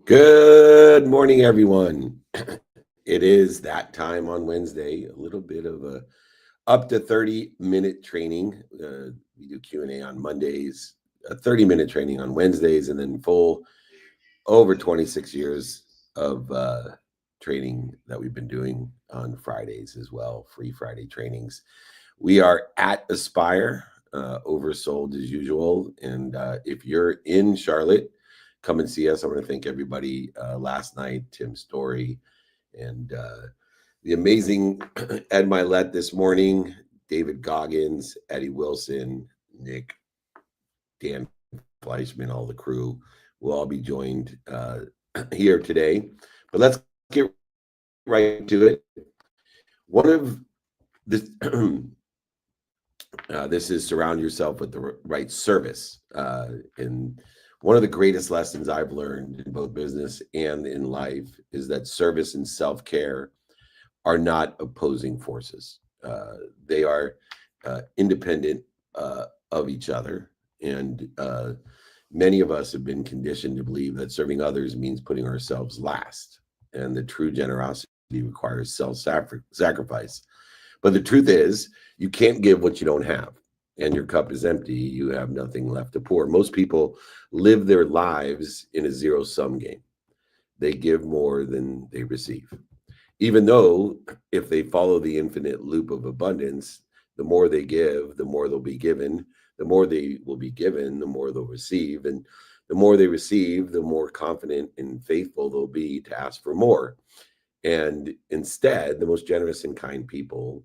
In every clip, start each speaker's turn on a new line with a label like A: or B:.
A: Good morning, everyone. It is that time on Wednesday, a little bit of a up to 30-minute training. We do Q&A on Mondays, a 30-minute training on Wednesdays, and then full over 26 years of training that we've been doing on Fridays as well, free Friday trainings. We are at Aspire, oversold as usual. And if you're in Charlotte, come and see us. I want to thank everybody last night, Tim Story, and the amazing Ed Milet this morning, David Goggins, Eddie Wilson, Nick, Dan Fleischman, all the crew will all be joined here today. But let's get right to it. One of this, this is surround yourself with the right service. And one of the greatest lessons I've learned in both business and in life is that service and self-care are not opposing forces. They are independent of each other. And many of us have been conditioned to believe that serving others means putting ourselves last. And the true generosity requires self-sacrifice. But the truth is, you can't give what you don't have, and your cup is empty. You have nothing left to pour. Most people live their lives in a zero-sum game. They give more than they receive. Even though if they follow the infinite loop of abundance, the more they give, the more they'll be given. The more they will be given, the more they'll receive. And the more they receive, the more confident and faithful they'll be to ask for more. And instead, the most generous and kind people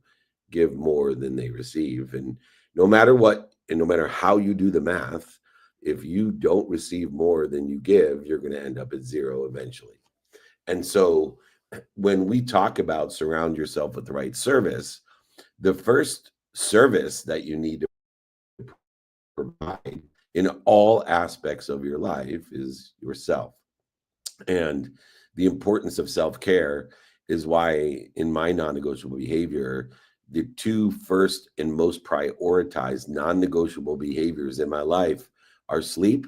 A: give more than they receive. And no matter what, and no matter how you do the math, if you don't receive more than you give, you're going to end up at zero eventually. And so when we talk about surround yourself with the right service, the first service that you need to provide in all aspects of your life is yourself. And the importance of self-care is why in my non-negotiable behavior, the two first and most prioritized non-negotiable behaviors in my life are sleep,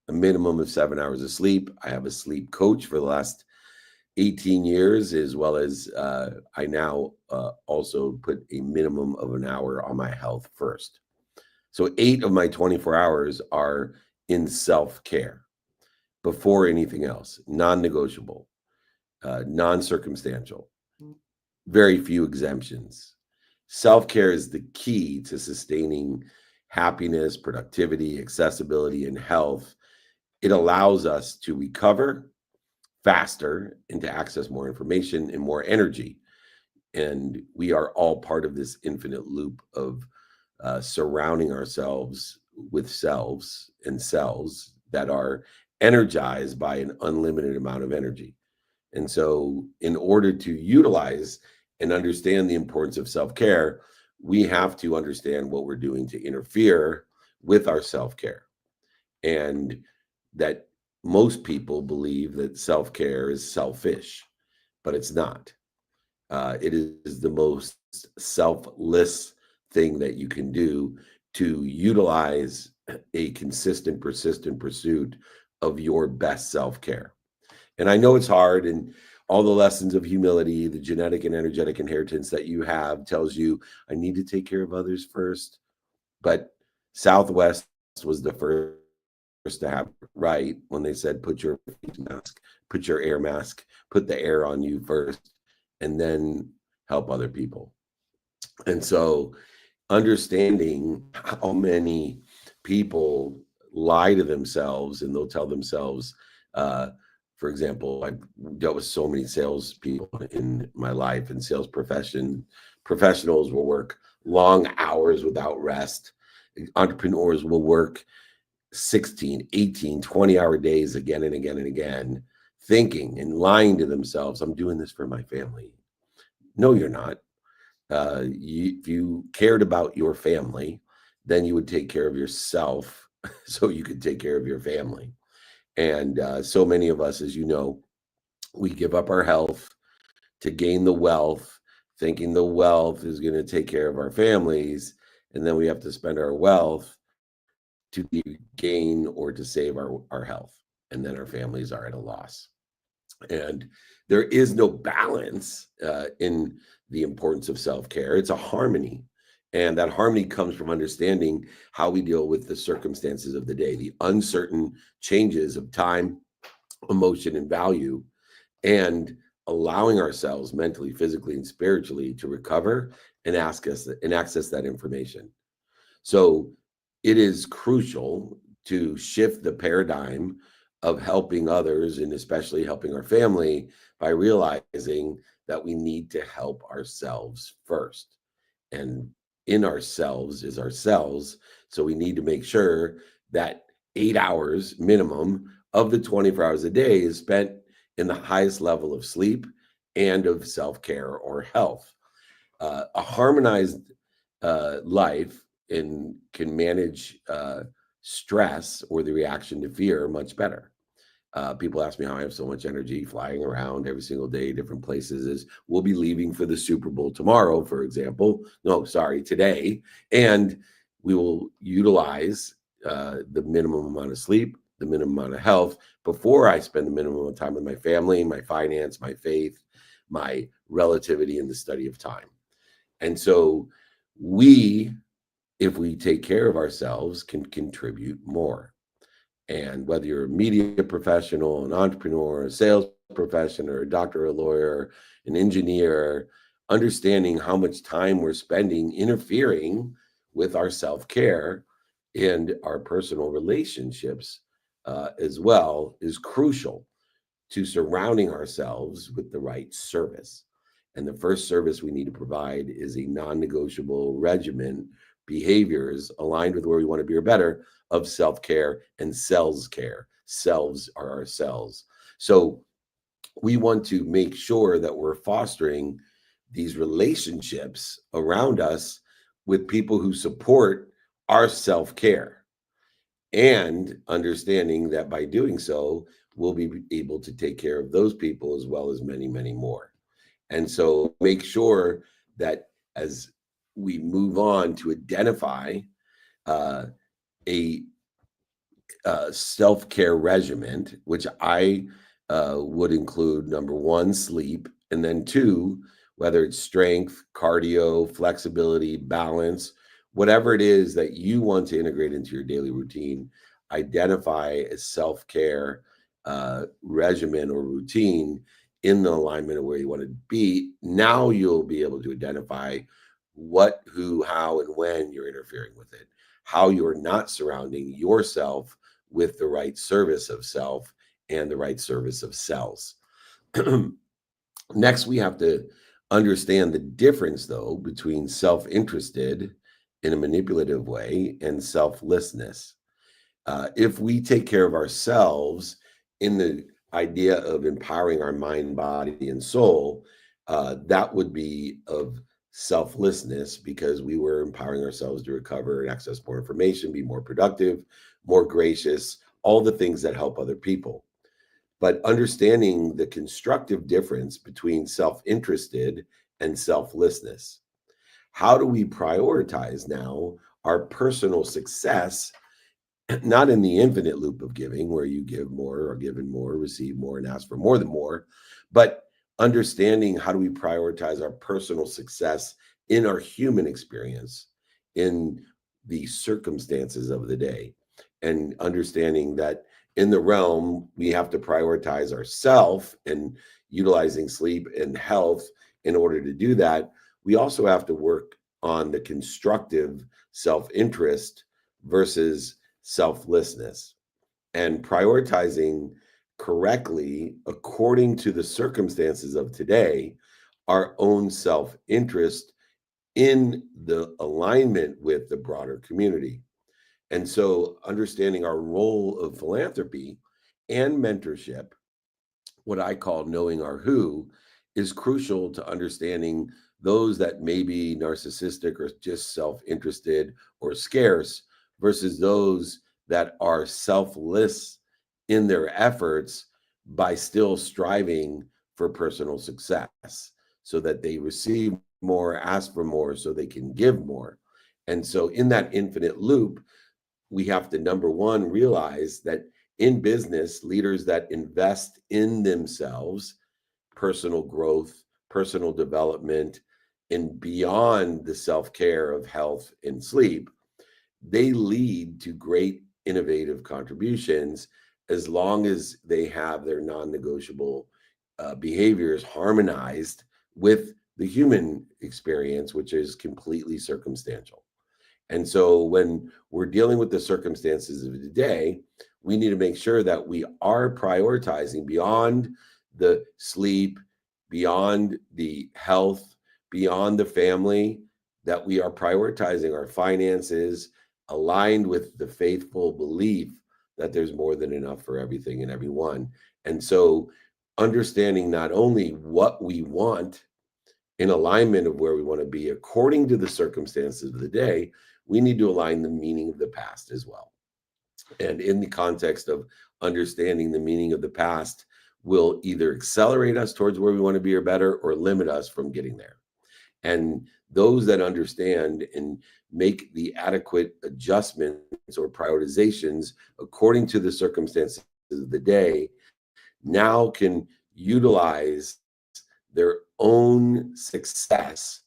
A: a minimum of 7 hours of sleep. I have a sleep coach for the last 18 years, as well as I now also put a minimum of an hour on my health first. So 8 of my 24 hours are in self-care before anything else, non-negotiable, non-circumstantial, very few exemptions. Self-care is the key to sustaining happiness, productivity, accessibility, and health. It allows us to recover faster and to access more information and more energy. And we are all part of this infinite loop of surrounding ourselves with selves and cells that are energized by an unlimited amount of energy. And so in order to utilize and understand the importance of self-care, we have to understand what we're doing to interfere with our self-care. And that most people believe that self-care is selfish, but it's not. It is the most selfless thing that you can do to utilize a consistent, persistent pursuit of your best self-care. And I know it's hard, and all the lessons of humility, the genetic and energetic inheritance that you have tells you, I need to take care of others first. But Southwest was the first to have it right when they said, put your face mask, put your air mask, put the air on you first, and then help other people. And so understanding how many people lie to themselves, and they'll tell themselves, for example, I've dealt with so many salespeople in my life, and sales professionals will work long hours without rest. Entrepreneurs will work 16, 18, 20-hour days again and again and again, thinking and lying to themselves, I'm doing this for my family. No, you're not. If you cared about your family, then you would take care of yourself so you could take care of your family. And so many of us, as you know, we give up our health to gain the wealth, thinking the wealth is going to take care of our families. And then we have to spend our wealth to gain or to save our health. and then our families are at a loss. And there is no balance in the importance of self-care. It's a harmony. And that harmony comes from understanding how we deal with the circumstances of the day, the uncertain changes of time, emotion, and value, and allowing ourselves mentally, physically, and spiritually to recover and access that information. So it is crucial to shift the paradigm of helping others and especially helping our family by realizing that we need to help ourselves first. And in ourselves is ourselves. So we need to make sure that 8 hours minimum of the 24 hours a day is spent in the highest level of sleep and of self-care or health. A harmonized life and can manage stress or the reaction to fear much better. People ask me how I have so much energy flying around every single day, different places. Is we'll be leaving for the Super Bowl tomorrow, for example. No, sorry, today, and we will utilize the minimum amount of sleep, the minimum amount of health before I spend the minimum amount of time with my family, my finance, my faith, my relativity, and the study of time. And so we, if we take care of ourselves, can contribute more. And whether you're a media professional, an entrepreneur, a sales professional, or a doctor, or a lawyer, an engineer, understanding how much time we're spending interfering with our self-care and our personal relationships as well is crucial to surrounding ourselves with the right service. And the first service we need to provide is a non-negotiable regimen, behaviors aligned with where we want to be or better of self-care and selves care. Selves are ourselves. So we want to make sure that we're fostering these relationships around us with people who support our self-care, and understanding that by doing so, we'll be able to take care of those people as well as many, many more. And so make sure that as we move on to identify uh, a self-care regimen, which I would include number one, sleep, and then two, whether it's strength, cardio, flexibility, balance, whatever it is that you want to integrate into your daily routine, identify a self-care regimen or routine in the alignment of where you want to be. Now you'll be able to identify what, who, how, and when you're interfering with it, how you're not surrounding yourself with the right service of self and the right service of cells. Next, we have to understand the difference, though, between self-interested in a manipulative way and selflessness. If we take care of ourselves in the idea of empowering our mind, body, and soul, that would be of selflessness because we were empowering ourselves to recover and access more information, be more productive, more gracious, all the things that help other people. But understanding the constructive difference between self-interested and selflessness. How do we prioritize now our personal success, not in the infinite loop of giving where you give more or given more, receive more, and ask for more than more, but understanding how do we prioritize our personal success in our human experience in the circumstances of the day, and understanding that in the realm we have to prioritize ourself and utilizing sleep and health. In order to do that, we also have to work on the constructive self-interest versus selflessness, and prioritizing correctly according to the circumstances of today, our own self-interest in the alignment with the broader community. And so understanding our role of philanthropy and mentorship, what I call knowing our who, is crucial to understanding those that may be narcissistic or just self-interested or scarce versus those that are selfless in their efforts by still striving for personal success so that they receive more, ask for more so they can give more. And so in that infinite loop, we have to, number one, realize that In business, leaders that invest in themselves, personal growth, personal development, and beyond the self-care of health and sleep, they lead to great innovative contributions as long as they have their non-negotiable behaviors harmonized with the human experience, which is completely circumstantial. And so when we're dealing with the circumstances of the day, we need to make sure that we are prioritizing beyond the sleep, beyond the health, beyond the family, that we are prioritizing our finances aligned with the faithful belief that there's more than enough for everything and everyone. And so understanding not only what we want in alignment of where we want to be according to the circumstances of the day, we need to align the meaning of the past as well. And in the context of understanding the meaning of the past will either accelerate us towards where we want to be or better, or limit us from getting there. And those that understand and make the adequate adjustments or prioritizations according to the circumstances of the day now can utilize their own success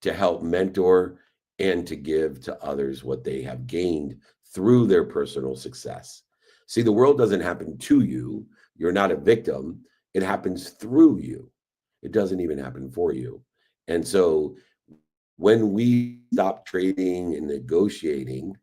A: to help mentor and to give to others what they have gained through their personal success. See, the world doesn't happen to you. You're not a victim. It happens through you. It doesn't even happen for you. And so when we stop trading and negotiating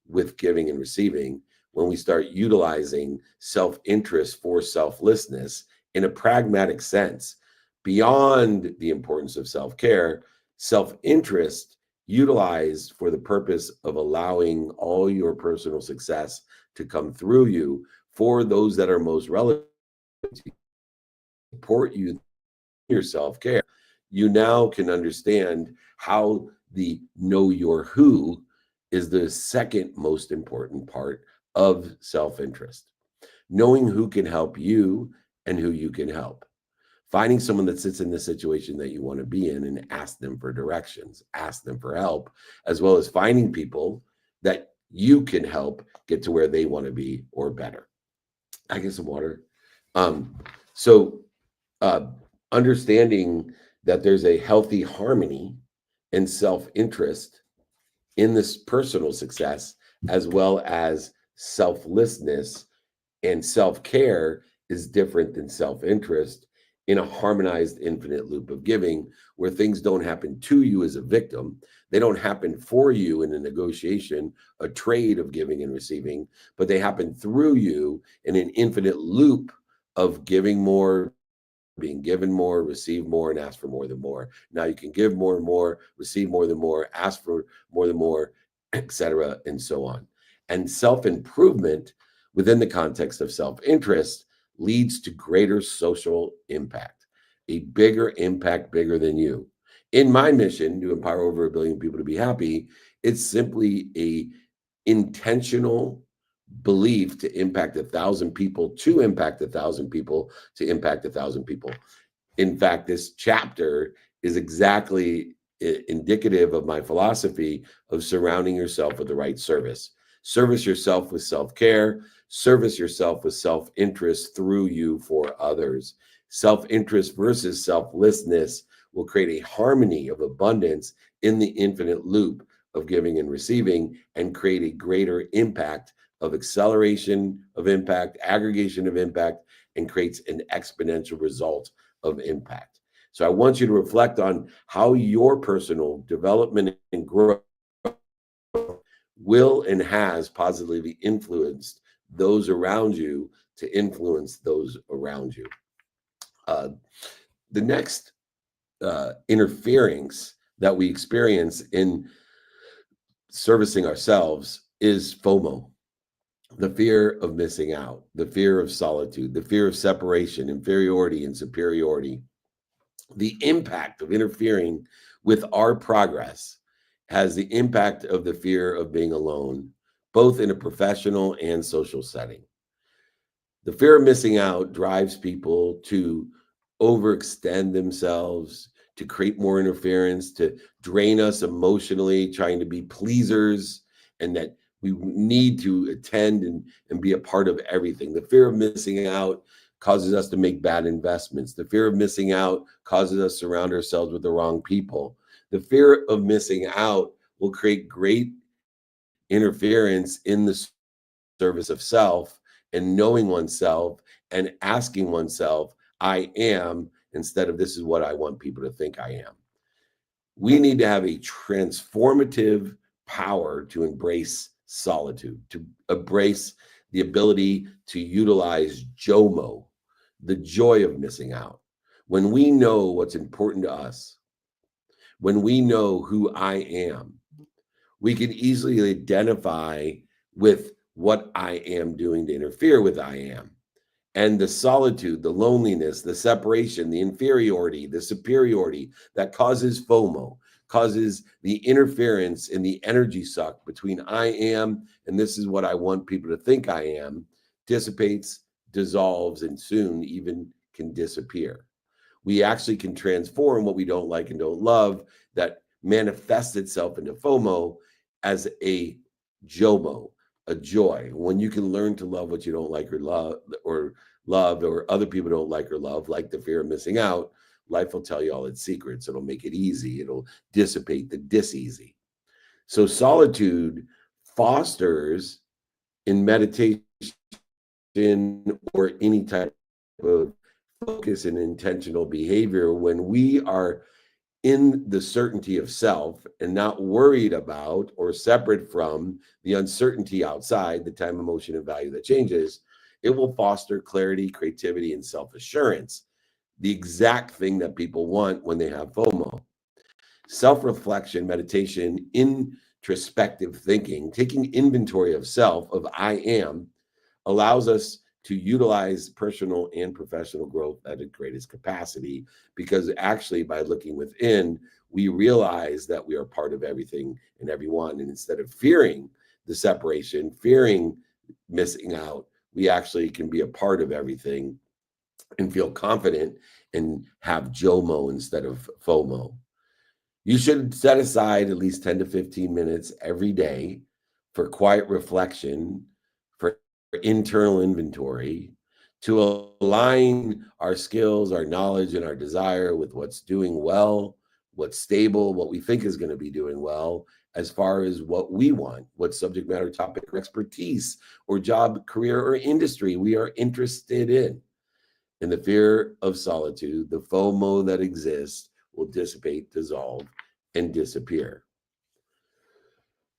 A: with giving and receiving, when we start utilizing self-interest for selflessness in a pragmatic sense, beyond the importance of self-care, self-interest utilized for the purpose of allowing all your personal success to come through you for those that are most relevant to support you, your self-care, you now can understand how the know your who is the second most important part of self-interest. Knowing who can help you and who you can help. Finding someone that sits in the situation that you want to be in and ask them for directions, ask them for help, as well as finding people that you can help get to where they want to be or better. I get some water. So understanding that there's a healthy harmony and self-interest in this personal success, as well as selflessness and self-care is different than self-interest in a harmonized infinite loop of giving, where things don't happen to you as a victim. They don't happen for you in a negotiation, a trade of giving and receiving, but they happen through you in an infinite loop of giving more, being given more, receive more, and ask for more than more. Now you can give more and more, receive more than more, ask for more than more, etc., and so on. And self-improvement within the context of self-interest leads to greater social impact, a bigger impact, bigger than you. In my mission to empower over 1 billion people to be happy, it's simply a intentional belief to impact 1,000 people, to impact 1,000 people, to impact 1,000 people. In fact, this chapter is exactly indicative of my philosophy of surrounding yourself with the right service. Service yourself with self-care, service yourself with self-interest through you for others. Self-interest versus selflessness will create a harmony of abundance in the infinite loop of giving and receiving, and create a greater impact of acceleration of impact, aggregation of impact, and creates an exponential result of impact. So I want you to reflect on how your personal development and growth will and has positively influenced those around you to influence those around you. The next interference that we experience in servicing ourselves is FOMO, the fear of missing out, the fear of solitude, the fear of separation, inferiority, and superiority. The impact of interfering with our progress has the impact of the fear of being alone, both in a professional and social setting. The fear of missing out drives people to overextend themselves, to create more interference, to drain us emotionally, trying to be pleasers, and that We need to attend and be a part of everything. The fear of missing out causes us to make bad investments. The fear of missing out causes us to surround ourselves with the wrong people. The fear of missing out will create great interference in the service of self and knowing oneself and asking oneself, I am, instead of this is what I want people to think I am. We need to have a transformative power to embrace solitude, to embrace the ability to utilize JOMO, the joy of missing out. When we know what's important to us, when we know who I am, we can easily identify with what I am doing to interfere with I am. And the solitude, the loneliness, the separation, the inferiority, the superiority that causes FOMO, causes the interference in the energy suck between I am and this is what I want people to think I am, dissipates, dissolves, and soon even can disappear. We actually can transform what we don't like and don't love that manifests itself into FOMO as a JOMO, a joy. When you can learn to love what you don't like or love, or other people don't like or love, like the fear of missing out, life will tell you all its secrets. It'll make it easy. It'll dissipate the dis-easy. So solitude fosters in meditation or any type of focus and intentional behavior when we are in the certainty of self and not worried about or separate from the uncertainty outside, the time, emotion, and value that changes. It will foster clarity, creativity, and self-assurance, the exact thing that people want when they have FOMO. Self-reflection, meditation, introspective thinking, taking inventory of self, of I am, allows us to utilize personal and professional growth at its greatest capacity, because actually by looking within, we realize that we are part of everything and everyone. And instead of fearing the separation, fearing missing out, we actually can be a part of everything and feel confident and have JOMO instead of FOMO. You should set aside at least 10 to 15 minutes every day for quiet reflection, for internal inventory, to align our skills, our knowledge, and our desire with what's doing well, what's stable, what we think is going to be doing well, as far as what we want, what subject matter, topic, or expertise, or job, career, or industry we are interested in. And the fear of solitude, the FOMO that exists, will dissipate, dissolve, and disappear.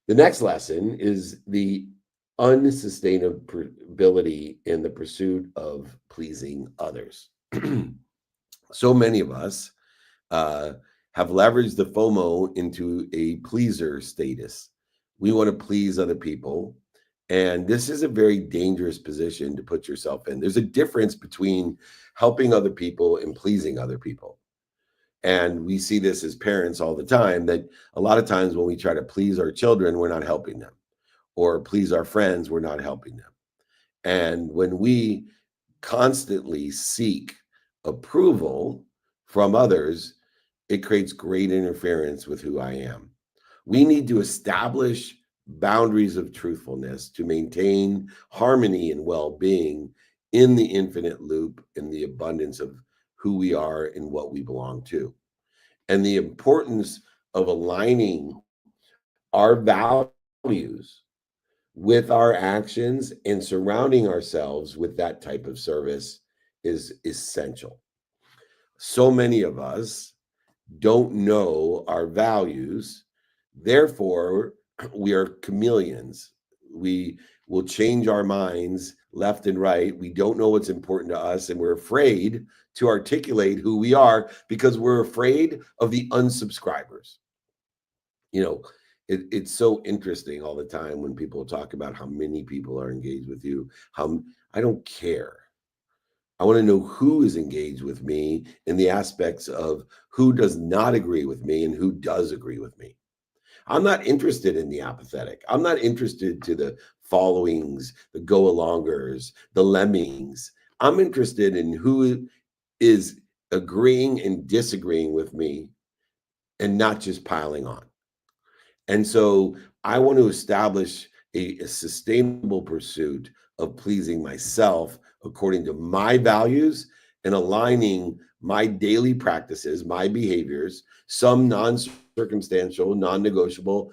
A: The next lesson is the unsustainability in the pursuit of pleasing others. So many of us have leveraged the FOMO into a pleaser status. We want to please other people. And this is a very dangerous position to put yourself in. There's a difference between helping other people and pleasing other people. And we see this as parents all the time, that a lot of times when we try to please our children, we're not helping them, or please our friends, we're not helping them. And when we constantly seek approval from others, it creates great interference with who I am. We need to establish boundaries of truthfulness to maintain harmony and well-being in the infinite loop, in the abundance of who we are and what we belong to. And the importance of aligning our values with our actions and surrounding ourselves with that type of service is essential. So many of us don't know our values. Therefore, we are chameleons. We will change our minds left and right. We don't know what's important to us, and we're afraid to articulate who we are because we're afraid of the unsubscribers. You know, it's so interesting all the time when people talk about how many people are engaged with you. I don't care. I want to know who is engaged with me in the aspects of who does not agree with me and who does agree with me. I'm not interested in the apathetic. I'm not interested to the followings, the go-alongers, the lemmings. I'm interested in who is agreeing and disagreeing with me and not just piling on. And so I want to establish a sustainable pursuit of pleasing myself according to my values and aligning my daily practices, my behaviors, some non-circumstantial, non-negotiable,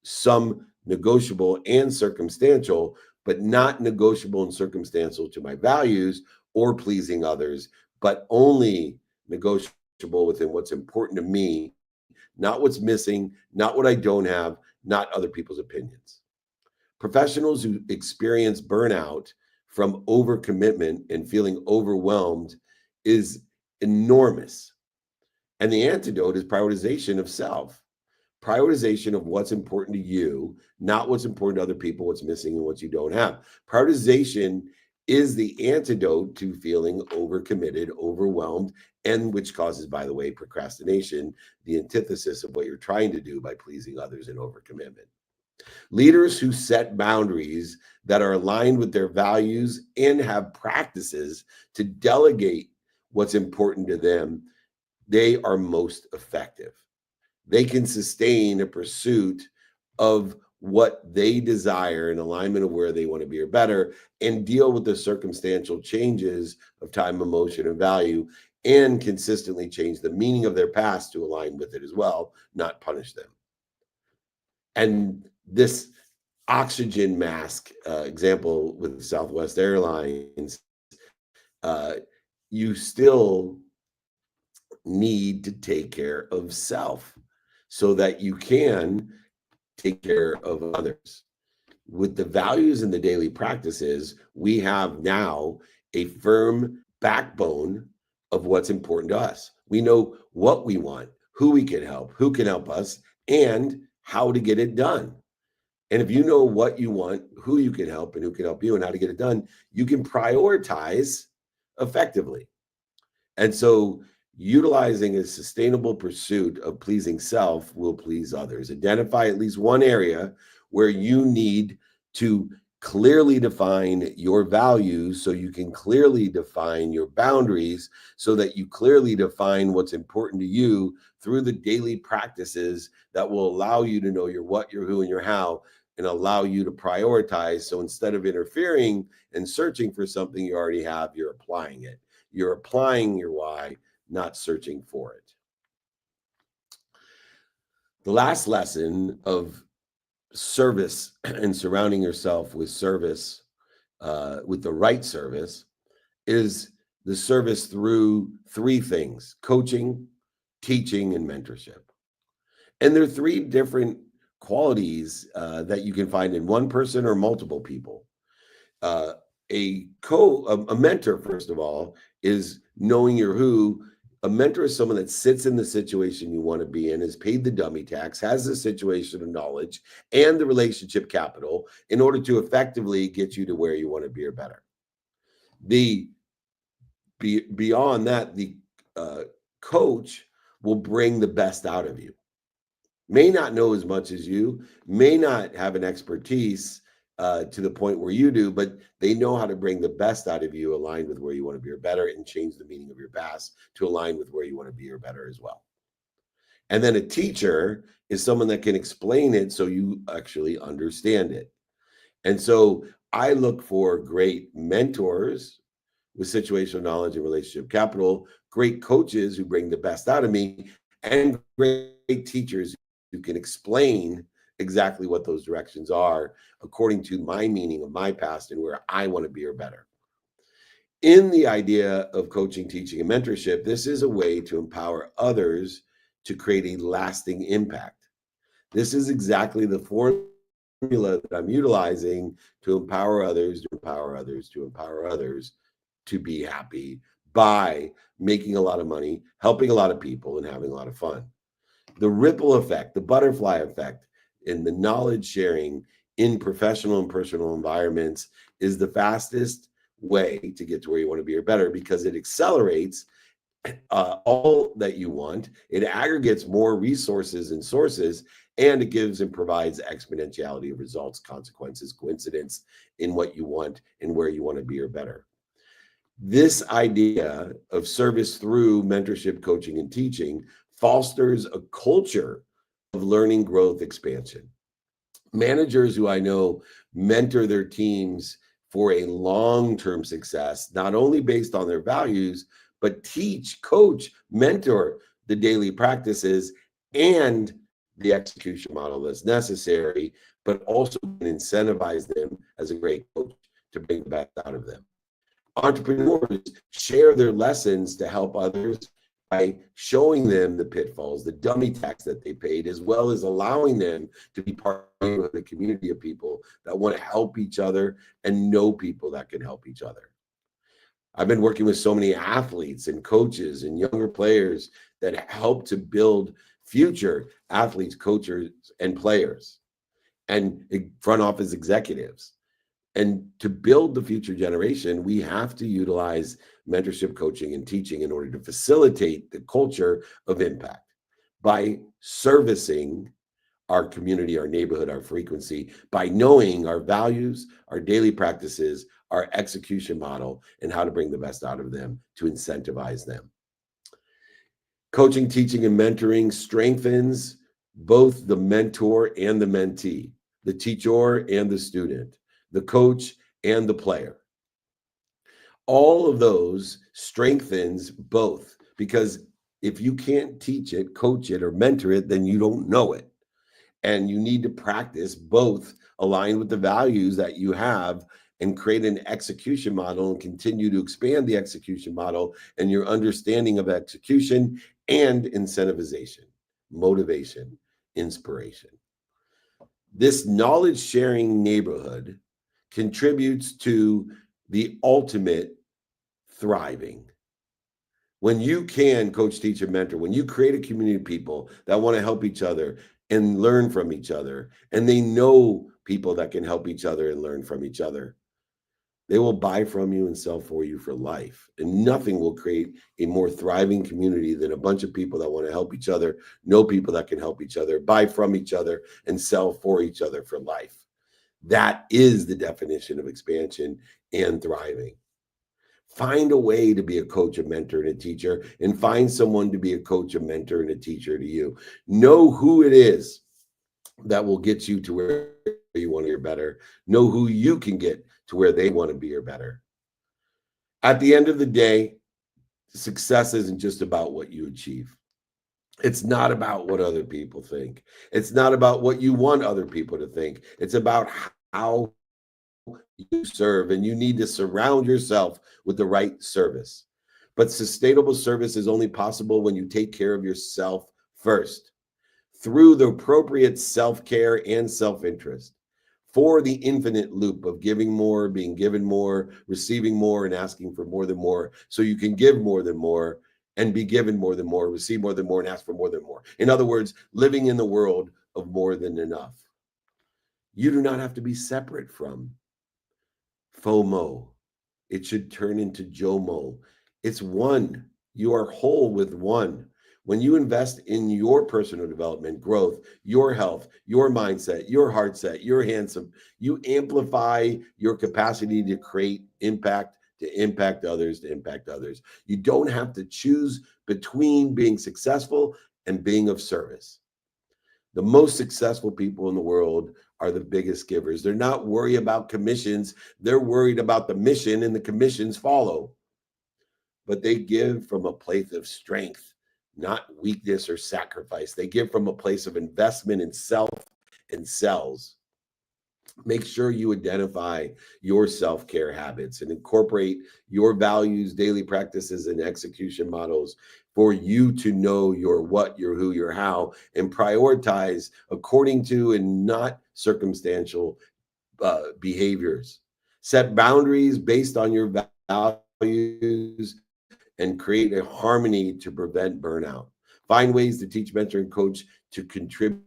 A: some negotiable and circumstantial, but not negotiable and circumstantial to my values or pleasing others, but only negotiable within what's important to me, not what's missing, not what I don't have, not other people's opinions. Professionals who experience burnout from overcommitment and feeling overwhelmed is enormous. And the antidote is prioritization of self, prioritization of what's important to you, not what's important to other people, what's missing and what you don't have. Prioritization is the antidote to feeling overcommitted, overwhelmed, and which causes, by the way, procrastination, the antithesis of what you're trying to do by pleasing others and overcommitment. Leaders who set boundaries that are aligned with their values and have practices to delegate what's important to them, they are most effective. They can sustain a pursuit of what they desire in alignment of where they want to be or better, and deal with the circumstantial changes of time, emotion, and value, and consistently change the meaning of their past to align with it as well, not punish them. And this oxygen mask example with Southwest Airlines, you still need to take care of self so that you can take care of others. With the values and the daily practices, we have now a firm backbone of what's important to us. We know what we want, who we can help, who can help us, and how to get it done. And if you know what you want, who you can help, and who can help you, and how to get it done, you can prioritize effectively. And so, utilizing a sustainable pursuit of pleasing self will please others. Identify at least one area where you need to clearly define your values so you can clearly define your boundaries, so that you clearly define what's important to you through the daily practices that will allow you to know your what, your who, and your how, and allow you to prioritize. So instead of interfering and searching for something you already have, you're applying it. You're applying your why, not searching for it. The last lesson of service and surrounding yourself with service, with the right service, is the service through three things: coaching, teaching, and mentorship. And there are three different qualities that you can find in one person or multiple people. A mentor, first of all, is knowing your who. A mentor is someone that sits in the situation you want to be in, is paid the dummy tax, has the situation of knowledge and the relationship capital in order to effectively get you to where you want to be or better. Beyond that, the coach will bring the best out of you. May not know as much as you, may not have an expertise to the point where you do, but they know how to bring the best out of you, aligned with where you want to be or better, and change the meaning of your past to align with where you want to be or better as well. And then a teacher is someone that can explain it so you actually understand it. And so I look for great mentors with situational knowledge and relationship capital, great coaches who bring the best out of me, and great teachers who can explain exactly what those directions are according to my meaning of my past and where I want to be or better. In the idea of coaching, teaching, and mentorship, this is a way to empower others to create a lasting impact. This is exactly the formula that I'm utilizing to empower others, to empower others, to empower others to be happy by making a lot of money, helping a lot of people, and having a lot of fun. The ripple effect, the butterfly effect, in the knowledge sharing in professional and personal environments is the fastest way to get to where you want to be or better, because it accelerates all that you want. It aggregates more resources and sources, and it gives and provides exponentiality of results, consequences, coincidence in what you want and where you want to be or better. This idea of service through mentorship, coaching, and teaching fosters a culture of learning, growth, expansion. Managers who I know mentor their teams for a long-term success, not only based on their values, but teach, coach, mentor the daily practices and the execution model that's necessary, but also incentivize them as a great coach to bring the best out of them. Entrepreneurs share their lessons to help others by showing them the pitfalls, the dummy tax that they paid, as well as allowing them to be part of a community of people that want to help each other and know people that can help each other. I've been working with so many athletes and coaches and younger players that help to build future athletes, coaches, and players and front office executives. And to build the future generation, we have to utilize mentorship, coaching, and teaching in order to facilitate the culture of impact by servicing our community, our neighborhood, our frequency, by knowing our values, our daily practices, our execution model, and how to bring the best out of them to incentivize them. Coaching, teaching, and mentoring strengthens both the mentor and the mentee, the teacher and the student, the coach and the player. All of those strengthens both, because if you can't teach it, coach it, or mentor it, then you don't know it. And you need to practice both aligned with the values that you have and create an execution model and continue to expand the execution model and your understanding of execution and incentivization, motivation, inspiration. This knowledge sharing neighborhood contributes to the ultimate thriving. When you can coach, teach, and mentor, when you create a community of people that want to help each other and learn from each other, and they know people that can help each other and learn from each other, they will buy from you and sell for you for life. And nothing will create a more thriving community than a bunch of people that want to help each other, know people that can help each other, buy from each other, and sell for each other for life. That is the definition of expansion and thriving. Find a way to be a coach, a mentor, and a teacher, and find someone to be a coach, a mentor, and a teacher to you. Know who it is that will get you to where you want to be better. Know who you can get to where they want to be or better. At the end of the day, success isn't just about what you achieve. It's not about what other people think. It's not about what you want other people to think. It's about how you serve, and you need to surround yourself with the right service. But sustainable service is only possible when you take care of yourself first, through the appropriate self-care and self-interest, for the infinite loop of giving more, being given more, receiving more, and asking for more than more, so you can give more than more and be given more than more, receive more than more, and ask for more than more. In other words, living in the world of more than enough. You do not have to be separate from FOMO. It should turn into JOMO. It's one. You are whole with one. When you invest in your personal development, growth, your health, your mindset, your heart set, your handsome, you amplify your capacity to create impact, to impact others, to impact others. You don't have to choose between being successful and being of service. The most successful people in the world are the biggest givers. They're not worried about commissions. They're worried about the mission, and the commissions follow. But they give from a place of strength, not weakness or sacrifice. They give from a place of investment in self and selves. Make sure you identify your self-care habits and incorporate your values, daily practices, and execution models for you to know your what, your who, your how, and prioritize according to and not circumstantial behaviors. Set boundaries based on your values and create a harmony to prevent burnout. Find ways to teach, mentor, and coach to contribute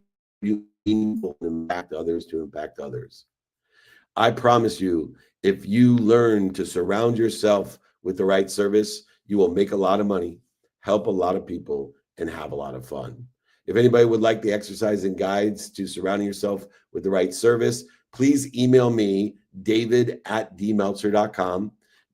A: meaningful and impact others to impact others. I promise you, if you learn to surround yourself with the right service, you will make a lot of money, help a lot of people, and have a lot of fun. If anybody would like the exercise and guides to surrounding yourself with the right service, please email me, david@dmeltzer.com,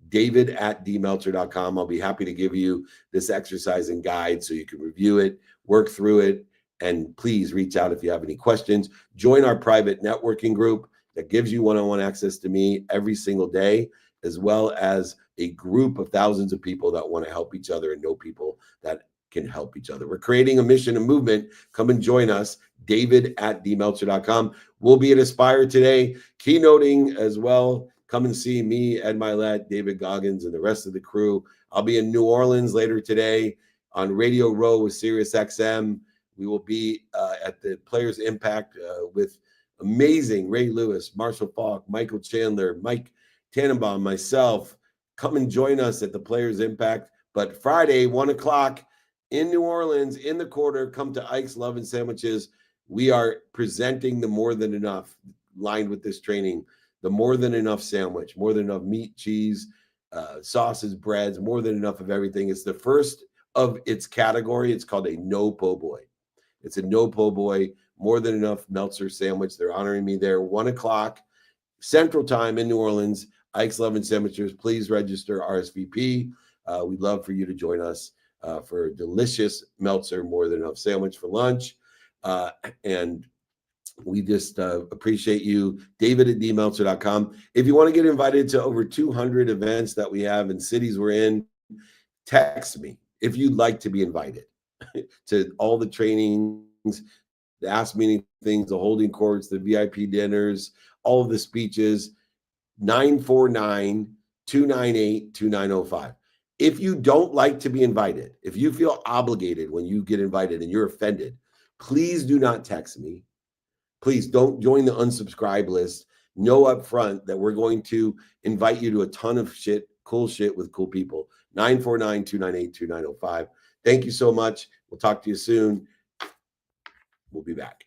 A: david@dmeltzer.com. I'll be happy to give you this exercise and guide so you can review it, work through it, And please reach out if you have any questions. Join our private networking group that gives you one-on-one access to me every single day, as well as a group of thousands of people that want to help each other and know people that can help each other. We're creating a mission and movement. Come and join us. David@dmeltzer.com. We'll be at Aspire today, keynoting as well. Come and see me, Ed Milet, David Goggins, and the rest of the crew. I'll be in New Orleans later today on Radio Row with SiriusXM. We will be at the Players Impact with amazing Ray Lewis, Marshall Falk, Michael Chandler, Mike Tannenbaum, myself. Come and join us at the Players Impact. But Friday, 1 o'clock in New Orleans, in the quarter, come to Ike's Love and Sandwiches. We are presenting the More Than Enough, lined with this training, the More Than Enough sandwich, more than enough meat, cheese, sauces, breads, more than enough of everything. It's the first of its category. It's called a no po' boy. It's a no po' boy, more than enough Meltzer sandwich. They're honoring me there. 1 o'clock Central Time in New Orleans. Ike's Love and Sandwiches. Please register RSVP. We'd love for you to join us for a delicious Meltzer more than enough sandwich for lunch. And we just appreciate you. David@dmeltzer.com. If you want to get invited to over 200 events that we have in cities we're in, text me if you'd like to be invited to all the trainings, the Ask Me Anythings, the holding courts, the VIP dinners, all of the speeches. 949-298-2905. If you don't like to be invited, if you feel obligated when you get invited and you're offended, please do not text me. Please don't join the unsubscribe list. Know up front that we're going to invite you to a ton of cool shit with cool people. 949-298-2905. Thank you so much. We'll talk to you soon. We'll be back.